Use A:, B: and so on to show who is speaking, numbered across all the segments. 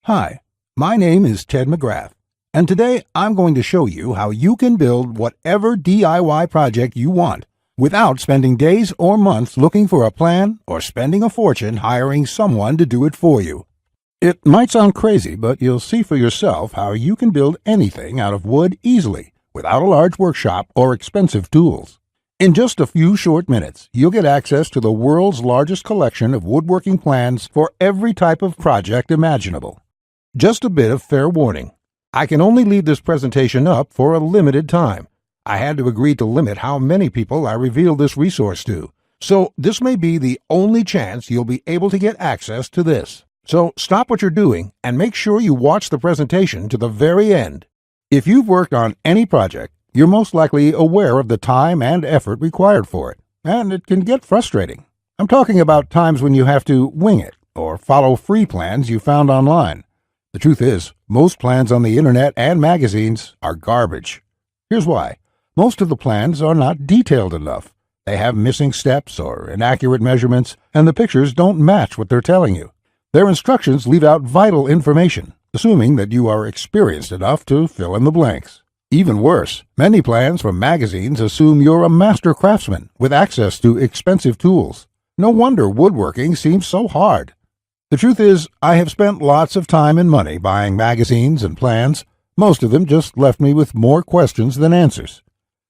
A: Hi, my name is Ted McGrath, and today I'm going to show you how you can build whatever DIY project you want without spending days or months looking for a plan or spending a fortune hiring someone to do it for you. It might sound crazy, but you'll see for yourself how you can build anything out of wood easily without a large workshop or expensive tools. In just a few short minutes, you'll get access to the world's largest collection of woodworking plans for every type of project imaginable. Just a bit of fair warning. I can only leave this presentation up for a limited time. I had to agree to limit how many people I reveal this resource to, so this may be the only chance you'll be able to get access to this. So stop what you're doing and make sure you watch the presentation to the very end. If you've worked on any project, you're most likely aware of the time and effort required for it, and it can get frustrating. I'm talking about times when you have to wing it or follow free plans you found online. The truth is, most plans on the internet and magazines are garbage. Here's why. Most of the plans are not detailed enough. They have missing steps or inaccurate measurements, and the pictures don't match what they're telling you. Their instructions leave out vital information, assuming that you are experienced enough to fill in the blanks. Even worse, many plans from magazines assume you're a master craftsman with access to expensive tools. No wonder woodworking seems so hard. The truth is, I have spent lots of time and money buying magazines and plans. Most of them just left me with more questions than answers.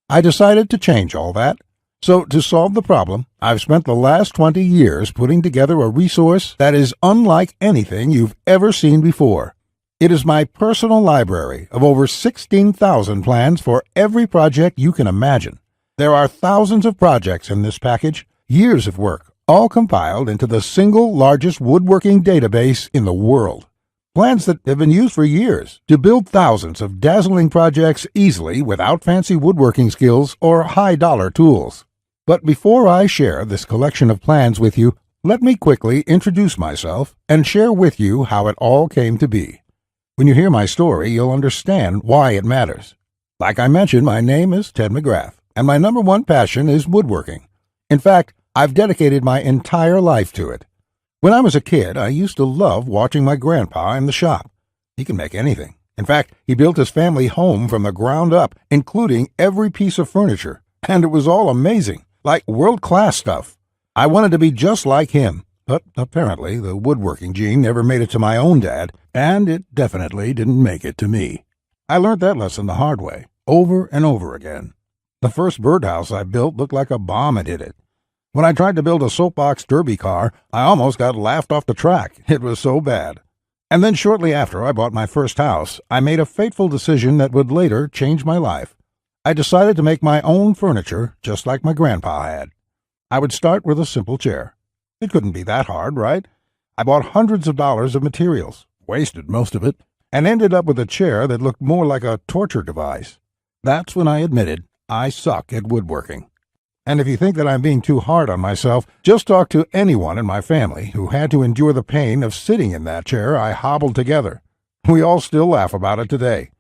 A: I decided to change all that. So to solve the problem, I've spent the last 20 years putting together a resource that is unlike anything you've ever seen before. It is my personal library of over 16,000 plans for every project you can imagine. There are thousands of projects in this package, years of work, all compiled into the single largest woodworking database in the world. Plans that have been used for years to build thousands of dazzling projects easily without fancy woodworking skills or high-dollar tools. But before I share this collection of plans with you, let me quickly introduce myself and share with you how it all came to be. When you hear my story, you'll understand why it matters. Like I mentioned, my name is Ted McGrath, and my number one passion is woodworking. In fact, I've dedicated my entire life to it. When I was a kid, I used to love watching my grandpa in the shop. He can make anything. In fact, he built his family home from the ground up, including every piece of furniture, and it was all amazing, like world-class stuff. I wanted to be just like him, but apparently the woodworking gene never made it to my own dad, and it definitely didn't make it to me. I learned that lesson the hard way, over and over again. The first birdhouse I built looked like a bomb had hit it. When I tried to build a soapbox derby car, I almost got laughed off the track. It was so bad. And then shortly after I bought my first house, I made a fateful decision that would later change my life. I decided to make my own furniture just like my grandpa had. I would start with a simple chair. It couldn't be that hard, right? I bought hundreds of dollars of materials, wasted most of it, and ended up with a chair that looked more like a torture device. That's when I admitted I suck at woodworking. And if you think that I'm being too hard on myself, just talk to anyone in my family who had to endure the pain of sitting in that chair I hobbled together. We all still laugh about it today.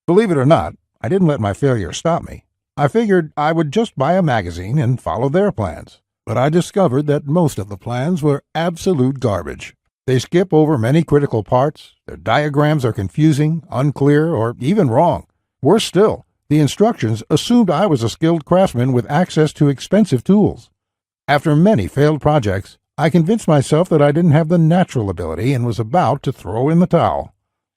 A: Believe it or not, I didn't let my failure stop me. I figured I would just buy a magazine and follow their plans. But I discovered that most of the plans were absolute garbage. They skip over many critical parts, their diagrams are confusing, unclear, or even wrong. Worse still, the instructions assumed I was a skilled craftsman with access to expensive tools. After many failed projects, I convinced myself that I didn't have the natural ability and was about to throw in the towel.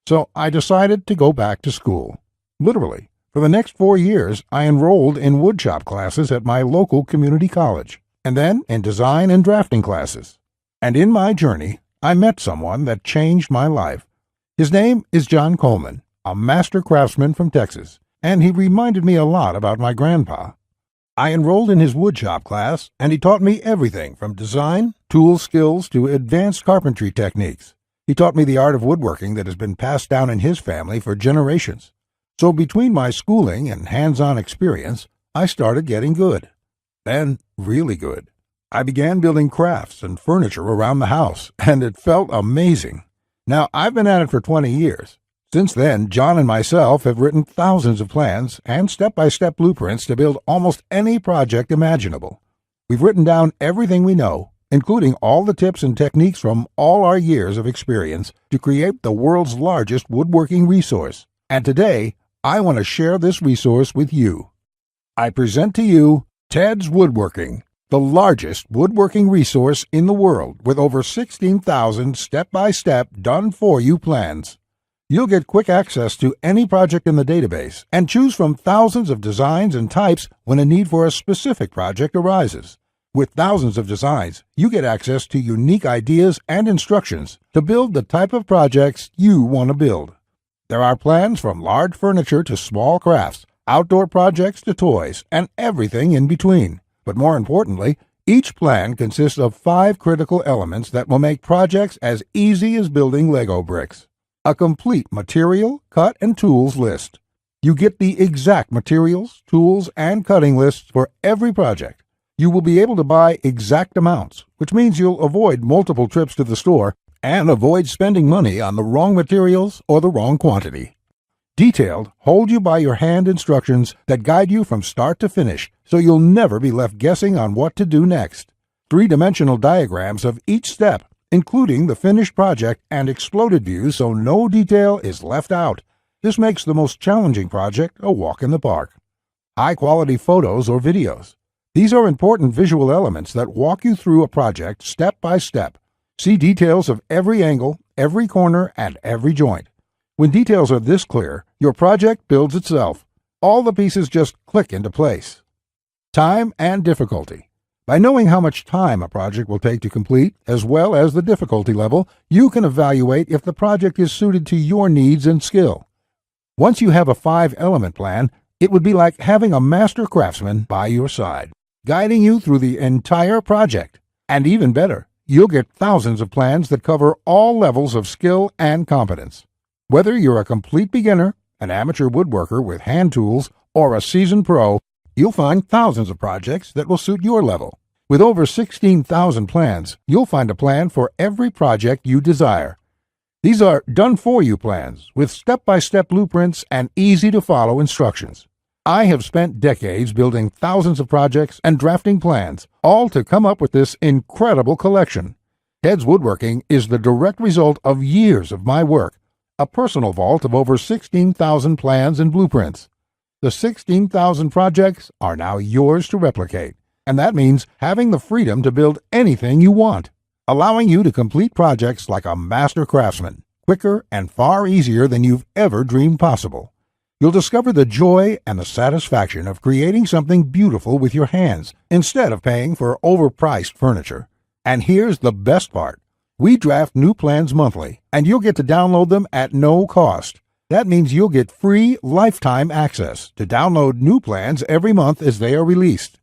A: So I decided to go back to school. Literally, for the next 4 years, I enrolled in woodshop classes at my local community college, and then in design and drafting classes. And in my journey, I met someone that changed my life. His name is John Coleman, a master craftsman from Texas, and he reminded me a lot about my grandpa. I enrolled in his woodshop class, and he taught me everything from design, tool skills, to advanced carpentry techniques. He taught me the art of woodworking that has been passed down in his family for generations. So between my schooling and hands-on experience, I started getting good. Then, really good. I began building crafts and furniture around the house, and it felt amazing. Now, I've been at it for 20 years. Since then, John and myself have written thousands of plans and step-by-step blueprints to build almost any project imaginable. We've written down everything we know, including all the tips and techniques from all our years of experience to create the world's largest woodworking resource. And today, I want to share this resource with you. I present to you TedsWoodworking, the largest woodworking resource in the world with over 16,000 step-by-step done-for-you plans. You'll get quick access to any project in the database and choose from thousands of designs and types when a need for a specific project arises. With thousands of designs, you get access to unique ideas and instructions to build the type of projects you want to build. There are plans from large furniture to small crafts, outdoor projects to toys, and everything in between. But more importantly, each plan consists of 5 critical elements that will make projects as easy as building Lego bricks. A complete material, cut, and tools list. You get the exact materials, tools, and cutting lists for every project. You will be able to buy exact amounts, which means you'll avoid multiple trips to the store and avoid spending money on the wrong materials or the wrong quantity. Detailed, hold-you-by-your-hand instructions that guide you from start to finish, so you'll never be left guessing on what to do next. 3-dimensional diagrams of each step, including the finished project and exploded views so no detail is left out. This makes the most challenging project a walk in the park. High-quality photos or videos. These are important visual elements that walk you through a project step by step. See details of every angle, every corner, and every joint. When details are this clear, your project builds itself. All the pieces just click into place. Time and difficulty. By knowing how much time a project will take to complete, as well as the difficulty level, you can evaluate if the project is suited to your needs and skill. Once you have a 5-element plan, it would be like having a master craftsman by your side, guiding you through the entire project. And even better, you'll get thousands of plans that cover all levels of skill and competence. Whether you're a complete beginner, an amateur woodworker with hand tools, or a seasoned pro, you'll find thousands of projects that will suit your level. With over 16,000 plans, you'll find a plan for every project you desire. These are done-for-you plans with step-by-step blueprints and easy-to-follow instructions. I have spent decades building thousands of projects and drafting plans, all to come up with this incredible collection. TedsWoodworking is the direct result of years of my work, a personal vault of over 16,000 plans and blueprints. The 16,000 projects are now yours to replicate, and that means having the freedom to build anything you want, allowing you to complete projects like a master craftsman, quicker and far easier than you've ever dreamed possible. You'll discover the joy and the satisfaction of creating something beautiful with your hands instead of paying for overpriced furniture. And here's the best part. We draft new plans monthly, and you'll get to download them at no cost. That means you'll get free lifetime access to download new plans every month as they are released.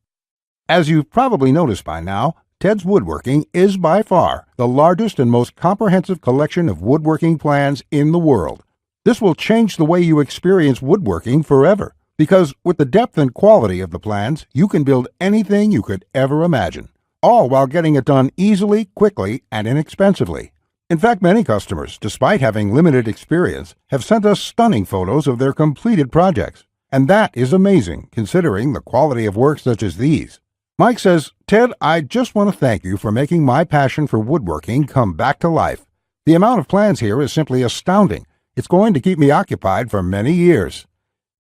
A: As you've probably noticed by now, TedsWoodworking is by far the largest and most comprehensive collection of woodworking plans in the world. This will change the way you experience woodworking forever, because with the depth and quality of the plans, you can build anything you could ever imagine, all while getting it done easily, quickly, and inexpensively. In fact, many customers, despite having limited experience, have sent us stunning photos of their completed projects, and that is amazing considering the quality of work such as these. Mike says, "Ted, I just want to thank you for making my passion for woodworking come back to life. The amount of plans here is simply astounding. It's going to keep me occupied for many years."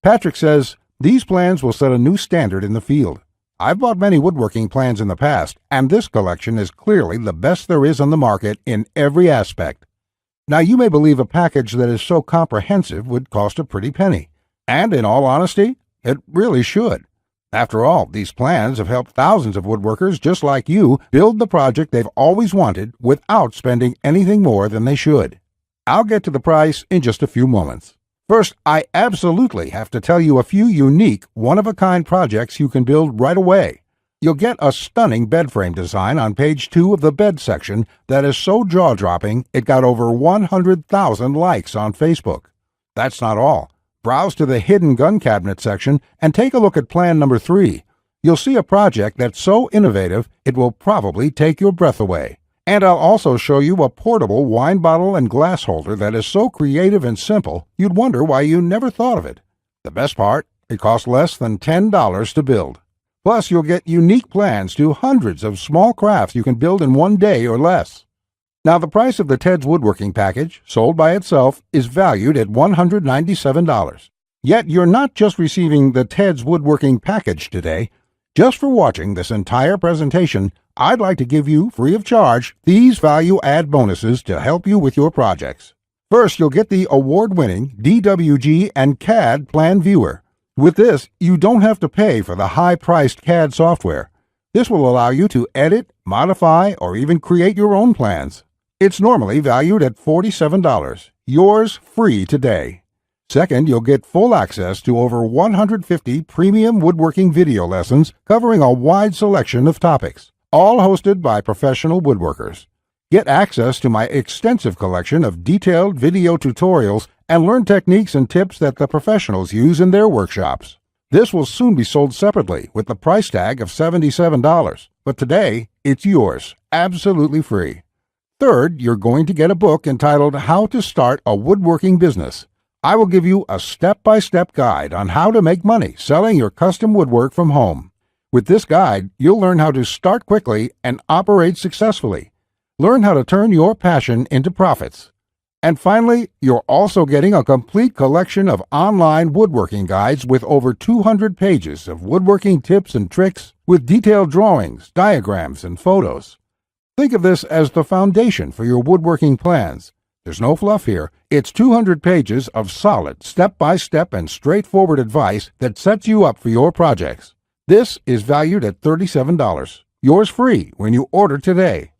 A: Patrick says, "These plans will set a new standard in the field. I've bought many woodworking plans in the past, and this collection is clearly the best there is on the market in every aspect." Now, you may believe a package that is so comprehensive would cost a pretty penny. And in all honesty, it really should. After all, these plans have helped thousands of woodworkers just like you build the project they've always wanted without spending anything more than they should. I'll get to the price in just a few moments. First, I absolutely have to tell you a few unique, one-of-a-kind projects you can build right away. You'll get a stunning bed frame design on page 2 of the bed section that is so jaw-dropping it got over 100,000 likes on Facebook. That's not all. Browse to the hidden gun cabinet section and take a look at plan number 3. You'll see a project that's so innovative it will probably take your breath away. And I'll also show you a portable wine bottle and glass holder that is so creative and simple you'd wonder why you never thought of it. The best part, it costs less than $10 to build. Plus, you'll get unique plans to hundreds of small crafts you can build in one day or less. Now, the price of the Ted's Woodworking package, sold by itself, is valued at $197. Yet, you're not just receiving the Ted's Woodworking package today. Just for watching this entire presentation, I'd like to give you, free of charge, these value-add bonuses to help you with your projects. First, you'll get the award-winning DWG and CAD Plan Viewer. With this, you don't have to pay for the high-priced CAD software. This will allow you to edit, modify, or even create your own plans. It's normally valued at $47. Yours free today. Second, you'll get full access to over 150 premium woodworking video lessons covering a wide selection of topics, all hosted by professional woodworkers. Get access to my extensive collection of detailed video tutorials and learn techniques and tips that the professionals use in their workshops. This will soon be sold separately with the price tag of $77, but today it's yours, absolutely free. Third, you're going to get a book entitled How to Start a Woodworking Business. I will give you a step-by-step guide on how to make money selling your custom woodwork from home. With this guide, you'll learn how to start quickly and operate successfully. Learn how to turn your passion into profits. And finally, you're also getting a complete collection of online woodworking guides with over 200 pages of woodworking tips and tricks with detailed drawings, diagrams, and photos. Think of this as the foundation for your woodworking plans. There's no fluff here. It's 200 pages of solid, step-by-step and straightforward advice that sets you up for your projects. This is valued at $37. Yours free when you order today.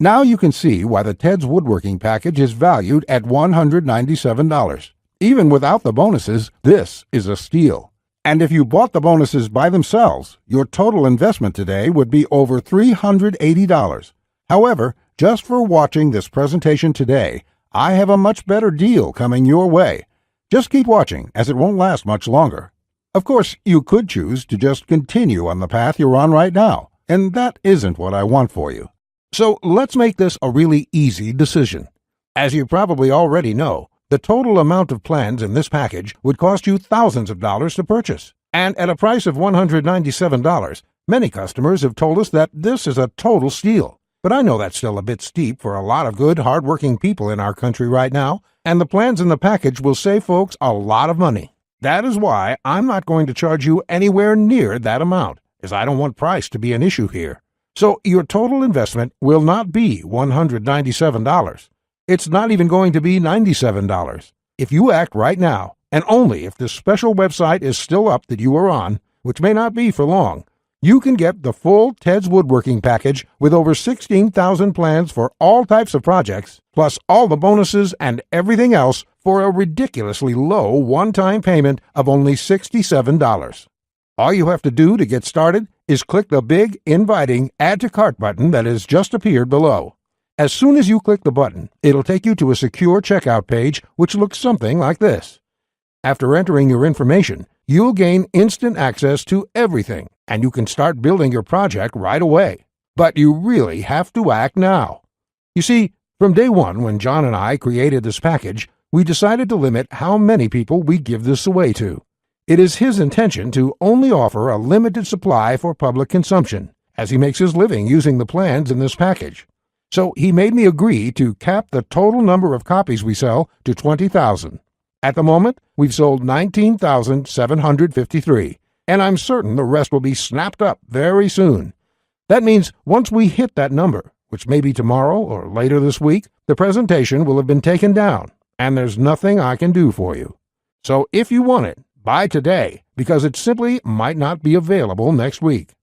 A: Now you can see why the Ted's Woodworking package is valued at $197. Even without the bonuses, this is a steal. And if you bought the bonuses by themselves, your total investment today would be over $380. However, just for watching this presentation today, I have a much better deal coming your way. Just keep watching, as it won't last much longer. Of course, you could choose to just continue on the path you're on right now, and that isn't what I want for you. So let's make this a really easy decision. As you probably already know, the total amount of plans in this package would cost you thousands of dollars to purchase. And at a price of $197, many customers have told us that this is a total steal. But I know that's still a bit steep for a lot of good, hard-working people in our country right now, and the plans in the package will save folks a lot of money. That is why I'm not going to charge you anywhere near that amount, as I don't want price to be an issue here. So your total investment will not be $197. It's not even going to be $97. If you act right now, and only if this special website is still up that you are on, which may not be for long, you can get the full Ted's Woodworking package with over 16,000 plans for all types of projects, plus all the bonuses and everything else for a ridiculously low one-time payment of only $67. All you have to do to get started is click the big, inviting Add to Cart button that has just appeared below. As soon as you click the button, it'll take you to a secure checkout page which looks something like this. After entering your information, you'll gain instant access to everything, and you can start building your project right away. But you really have to act now. You see, from day one when John and I created this package, we decided to limit how many people we give this away to. It is his intention to only offer a limited supply for public consumption, as he makes his living using the plans in this package. So he made me agree to cap the total number of copies we sell to 20,000. At the moment, we've sold 19,753, and I'm certain the rest will be snapped up very soon. That means once we hit that number, which may be tomorrow or later this week, the presentation will have been taken down, and there's nothing I can do for you. So if you want it, buy today, because it simply might not be available next week.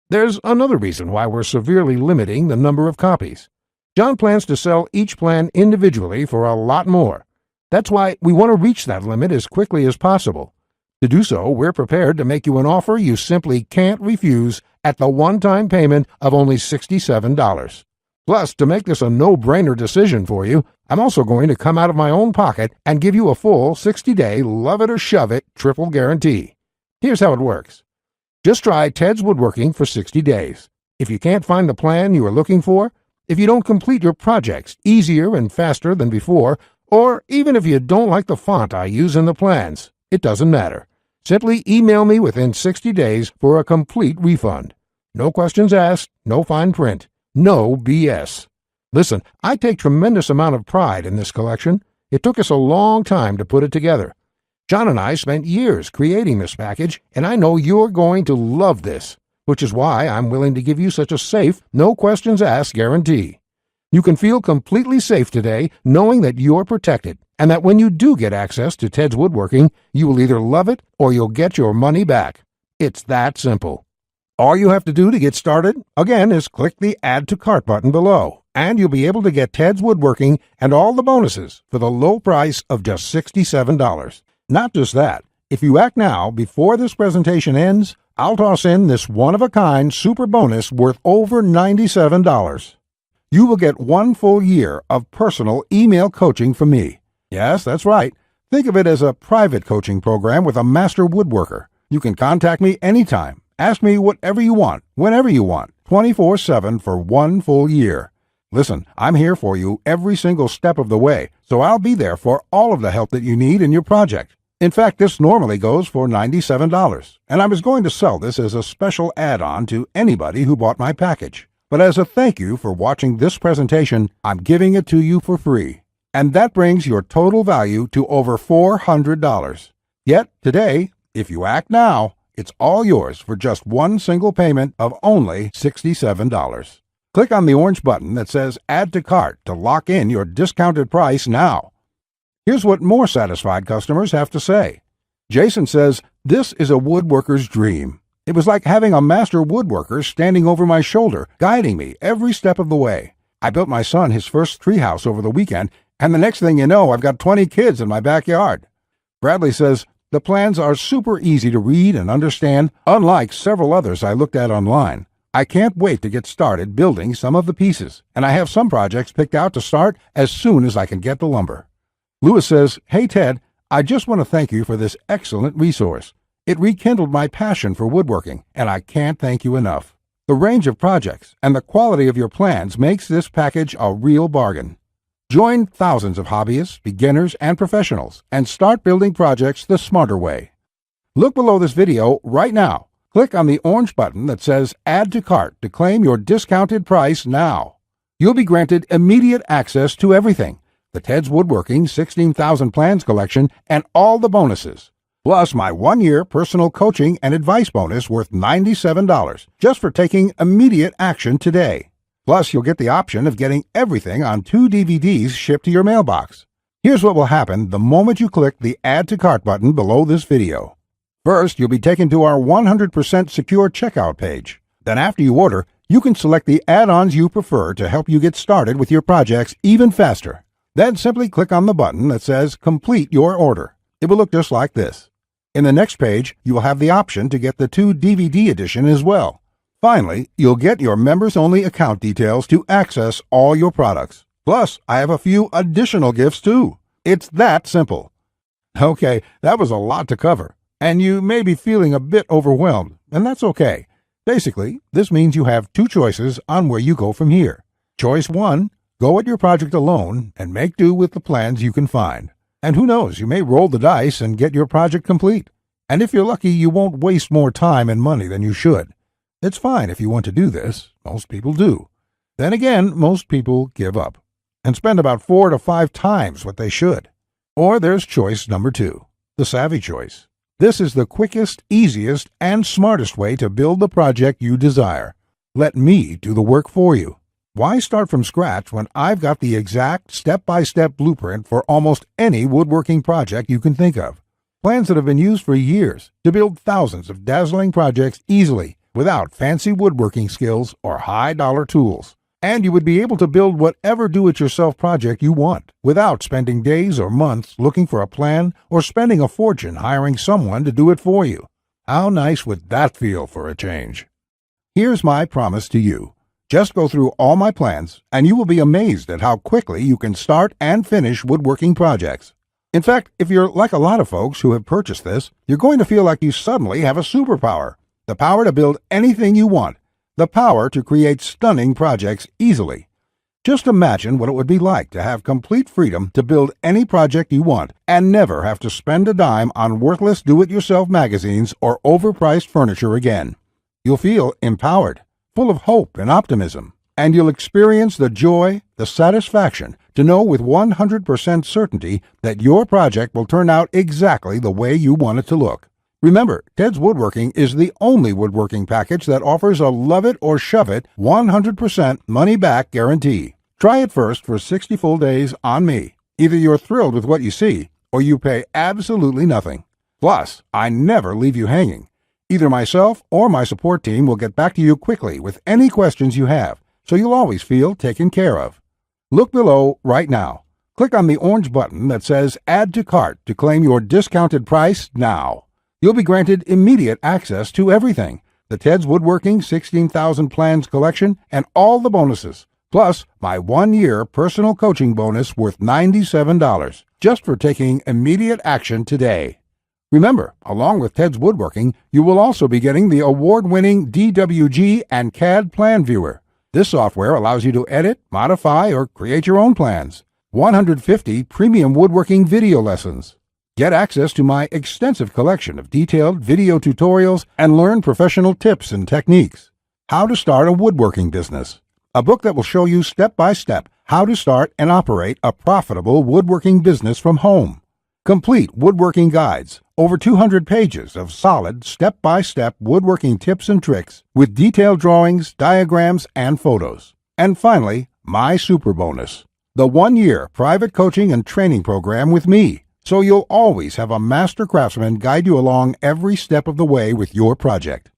A: There's another reason why we're severely limiting the number of copies. John plans to sell each plan individually for a lot more. That's why we want to reach that limit as quickly as possible. To do so, we're prepared to make you an offer you simply can't refuse at the one-time payment of only $67. Plus, to make this a no-brainer decision for you, I'm also going to come out of my own pocket and give you a full 60-day love-it-or-shove-it triple guarantee. Here's how it works. Just try Ted's Woodworking for 60 days. If you can't find the plan you are looking for, if you don't complete your projects easier and faster than before, or even if you don't like the font I use in the plans, it doesn't matter.
B: Simply email me within 60 days for a complete refund. No questions asked, no fine print, no BS. Listen, I take tremendous amount of pride in this collection. It took us a long time to put it together. John and I spent years creating this package, and I know you're going to love this, which is why I'm willing to give you such a safe, no questions asked guarantee. You can feel completely safe today knowing that you're protected, and that when you do get access to Ted's Woodworking, you will either love it or you'll get your money back. It's that simple. All you have to do to get started, again, is click the Add to Cart button below, and you'll be able to get Ted's Woodworking and all the bonuses for the low price of just $67. Not just that, if you act now before this presentation ends, I'll toss in this one-of-a-kind super bonus worth over $97. You will get 1 full year of personal email coaching from me. Yes, that's right. Think of it as a private coaching program with a master woodworker. You can contact me anytime. Ask me whatever you want, whenever you want, 24/7 for 1 full year. Listen, I'm here for you every single step of the way, so I'll be there for all of the help that you need in your project. In fact, this normally goes for $97, and I was going to sell this as a special add-on to anybody who bought my package. But as a thank you for watching this presentation, I'm giving it to you for free. And that brings your total value to over $400. Yet, today, if you act now, it's all yours for just 1 single payment of only $67. Click on the orange button that says Add to Cart to lock in your discounted price now. Here's what more satisfied customers have to say. Jason says, "This is a woodworker's dream. It was like having a master woodworker standing over my shoulder, guiding me every step of the way. I built my son his first treehouse over the weekend, and the next thing you know, I've got 20 kids in my backyard." Bradley says, "The plans are super easy to read and understand, unlike several others I looked at online. I can't wait to get started building some of the pieces, and I have some projects picked out to start as soon as I can get the lumber." Lewis says, "Hey Ted, I just want to thank you for this excellent resource. It rekindled my passion for woodworking, and I can't thank you enough. The range of projects and the quality of your plans makes this package a real bargain. Join thousands of hobbyists, beginners, and professionals, and start building projects the smarter way." Look below this video right now. Click on the orange button that says Add to Cart to claim your discounted price now. You'll be granted immediate access to everything: the Ted's Woodworking 16,000 Plans collection and all the bonuses, plus my 1-year personal coaching and advice bonus worth $97 just for taking immediate action today. Plus, you'll get the option of getting everything on 2 DVDs shipped to your mailbox. Here's what will happen the moment you click the Add to Cart button below this video. First, you'll be taken to our 100% secure checkout page. Then after you order, you can select the add-ons you prefer to help you get started with your projects even faster. Then simply click on the button that says Complete Your Order. It will look just like this. In the next page, you will have the option to get the 2 DVD edition as well. Finally, you'll get your members-only account details to access all your products. Plus, I have a few additional gifts too. It's that simple. Okay, that was a lot to cover, and you may be feeling a bit overwhelmed, and that's okay. Basically, this means you have 2 choices on where you go from here. Choice 1, go at your project alone and make do with the plans you can find. And who knows, you may roll the dice and get your project complete. And if you're lucky, you won't waste more time and money than you should. It's fine if you want to do this. Most people do. Then again, most people give up and spend about 4 to 5 times what they should. Or there's choice number 2, the savvy choice. This is the quickest, easiest, and smartest way to build the project you desire. Let me do the work for you. Why start from scratch when I've got the exact step-by-step blueprint for almost any woodworking project you can think of? Plans that have been used for years to build thousands of dazzling projects easily without fancy woodworking skills or high-dollar tools. And you would be able to build whatever do-it-yourself project you want without spending days or months looking for a plan or spending a fortune hiring someone to do it for you. How nice would that feel for a change? Here's my promise to you. Just go through all my plans, and you will be amazed at how quickly you can start and finish woodworking projects. In fact, if you're like a lot of folks who have purchased this, you're going to feel like you suddenly have a superpower. The power to build anything you want. The power to create stunning projects easily.
A: Just imagine what it would be like to have complete freedom to build any project you want and never have to spend a dime on worthless do-it-yourself magazines or overpriced furniture again. You'll feel empowered, full of hope and optimism, and you'll experience the joy, the satisfaction to know with 100% certainty that your project will turn out exactly the way you want it to look. Remember, Ted's Woodworking is the only woodworking package that offers a love it or shove it 100% money-back guarantee. Try it first for 60 full days on me. Either you're thrilled with what you see, or you pay absolutely nothing. Plus, I never leave you hanging. Either myself or my support team will get back to you quickly with any questions you have, so you'll always feel taken care of. Look below right now. Click on the orange button that says Add to Cart to claim your discounted price now. You'll be granted immediate access to everything, the Ted's Woodworking 16,000 Plans collection and all the bonuses, plus my 1-year personal coaching bonus worth $97, just for taking immediate action today. Remember, along with Ted's Woodworking, you will also be getting the award-winning DWG and CAD Plan Viewer. This software allows you to edit, modify, or create your own plans. 150 premium woodworking video lessons. Get access to my extensive collection of detailed video tutorials and learn professional tips and techniques. How to Start a Woodworking Business. A book that will show you step-by-step how to start and operate a profitable woodworking business from home. Complete woodworking guides, over 200 pages of solid step-by-step woodworking tips and tricks with detailed drawings, diagrams, and photos. And finally, my super bonus, the 1-year private coaching and training program with me, so you'll always have a master craftsman guide you along every step of the way with your project.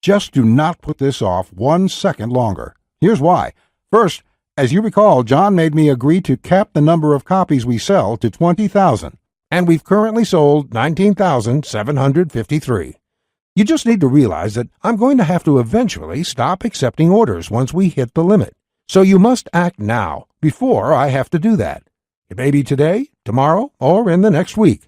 A: Just do not put this off 1 second longer. Here's why. First, as you recall, John made me agree to cap the number of copies we sell to 20,000. And we've currently sold 19,753. You just need to realize that I'm going to have to eventually stop accepting orders once we hit the limit. So you must act now, before I have to do that. It may be today, tomorrow, or in the next week.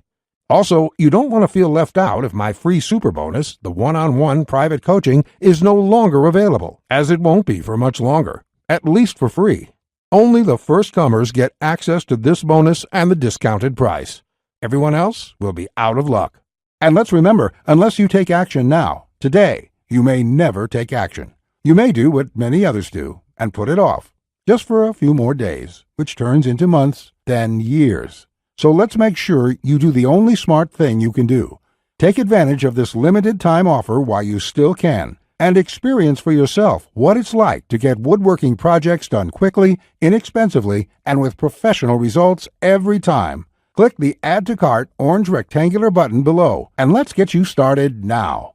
A: Also, you don't want to feel left out if my free super bonus, the one-on-one private coaching, is no longer available, as it won't be for much longer, at least for free. Only the first comers get access to this bonus and the discounted price. Everyone else will be out of luck. And let's remember, unless you take action now, today, you may never take action. You may do what many others do and put it off, just for a few more days, which turns into months, then years. So let's make sure you do the only smart thing you can do. Take advantage of this limited time offer while you still can, and experience for yourself what it's like to get woodworking projects done quickly, inexpensively, and with professional results every time. Click the Add to Cart orange rectangular button below, and let's get you started now.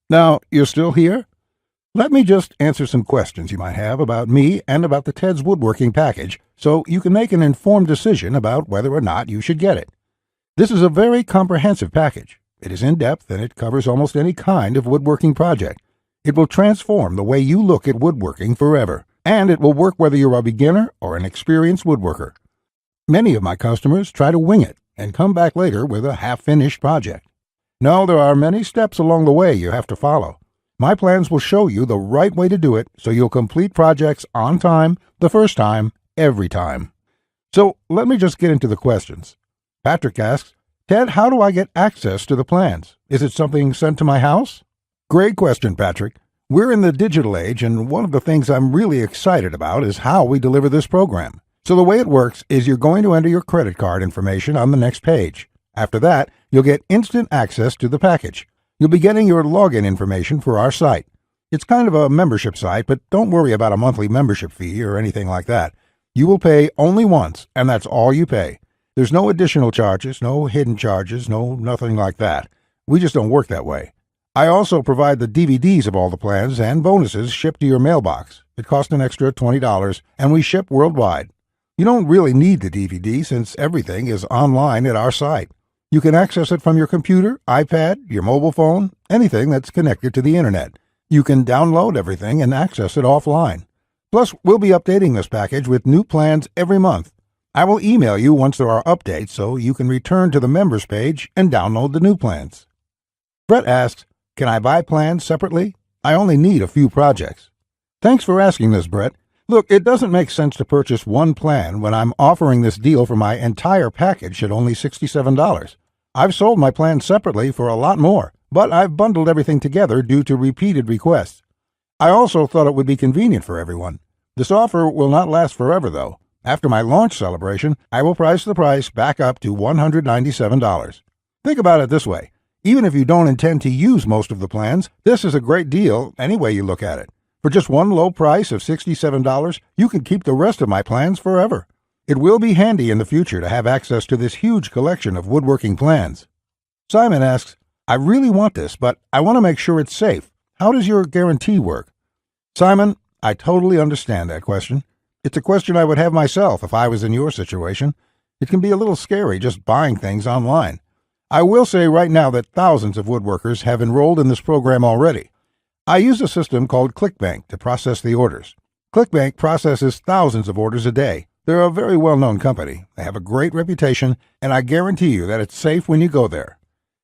A: Now, you're still here? Let me just answer some questions you might have about me and about the Ted's Woodworking package, so you can make an informed decision about whether or not you should get it. This is a very comprehensive package. It is in-depth and it covers almost any kind of woodworking project. It will transform the way you look at woodworking forever, and it will work whether you're a beginner or an experienced woodworker. Many of my customers try to wing it and come back later with a half-finished project. No, there are many steps along the way you have to follow. My plans will show you the right way to do it so you'll complete projects on time, the first time, every time. So let me just get into the questions. Patrick asks, Ted, how do I get access to the plans? Is it something sent to my house? Great question, Patrick. We're in the digital age, and one of the things I'm really excited about is how we deliver this program. So the way it works is you're going to enter your credit card information on the next page. After that, you'll get instant access to the package. You'll be getting your login information for our site. It's kind of a membership site, but don't worry about a monthly membership fee or anything like that. You will pay only once, and that's all you pay. There's no additional charges, no hidden charges, nothing like that. We just don't work that way. I also provide the DVDs of all the plans and bonuses shipped to your mailbox. It costs an extra $20, and we ship worldwide. You don't really need the DVD since everything is online at our site. You can access it from your computer, iPad, your mobile phone, anything that's connected to the internet. You can download everything and access it offline. Plus, we'll be updating this package with new plans every month. I will email you once there are updates so you can return to the members page and download the new plans. Brett asks, can I buy plans separately? I only need a few projects. Thanks for asking this, Brett. Look, it doesn't make sense to purchase one plan when I'm offering this deal for my entire package at only $67. I've sold my plans separately for a lot more, but I've bundled everything together due to repeated requests. I also thought it would be convenient for everyone. This offer will not last forever, though. After my launch celebration, I will price the price back up to $197. Think about it this way. Even if you don't intend to use most of the plans, this is a great deal any way you look at it. For just one low price of $67, you can keep the rest of my plans forever. It will be handy in the future to have access to this huge collection of woodworking plans. Simon asks, I really want this, but I want to make sure it's safe. How does your guarantee work? Simon, I totally understand that question. It's a question I would have myself if I was in your situation. It can be a little scary just buying things online. I will say right now that thousands of woodworkers have enrolled in this program already. I use a system called ClickBank to process the orders. ClickBank processes thousands of orders a day. They're a very well-known company. They have a great reputation, and I guarantee you that it's safe when you go there.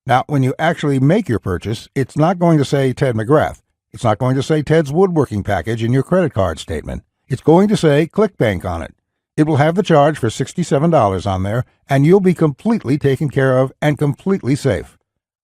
A: Now, when you actually make your purchase, it's not going to say Ted McGrath. It's not going to say Ted's Woodworking package in your credit card statement. It's going to say ClickBank on it. It will have the charge for $67 on there, and you'll be completely taken care of and completely safe.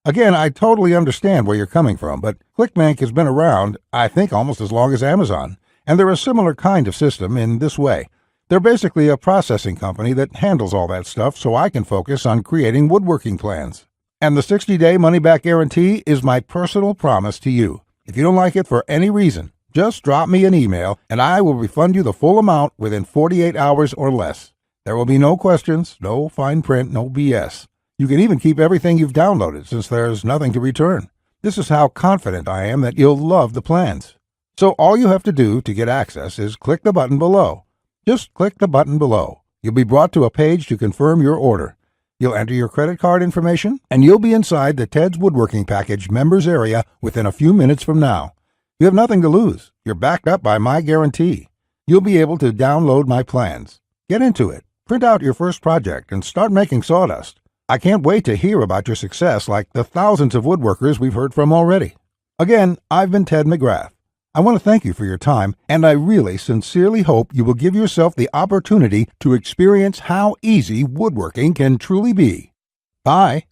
A: Again, I totally understand where you're coming from, but ClickBank has been around, I think, almost as long as Amazon, and they're a similar kind of system in this way. They're basically a processing company that handles all that stuff so I can focus on creating woodworking plans. And the 60-day money-back guarantee is my personal promise to you. If you don't like it for any reason, just drop me an email and I will refund you the full amount within 48 hours or less. There will be no questions, no fine print, no BS. You can even keep everything you've downloaded since there's nothing to return. This is how confident I am that you'll love the plans. So all you have to do to get access is click the button below. Just click the button below. You'll be brought to a page to confirm your order. You'll enter your credit card information, and you'll be inside the Ted's Woodworking Package members area within a few minutes from now. You have nothing to lose. You're backed up by my guarantee. You'll be able to download my plans. Get into it. Print out your first project and start making sawdust. I can't wait to hear about your success like the thousands of woodworkers we've heard from already. Again, I've been Ted McGrath. I want to thank you for your time, and I really sincerely hope you will give yourself the opportunity to experience how easy woodworking can truly be. Bye.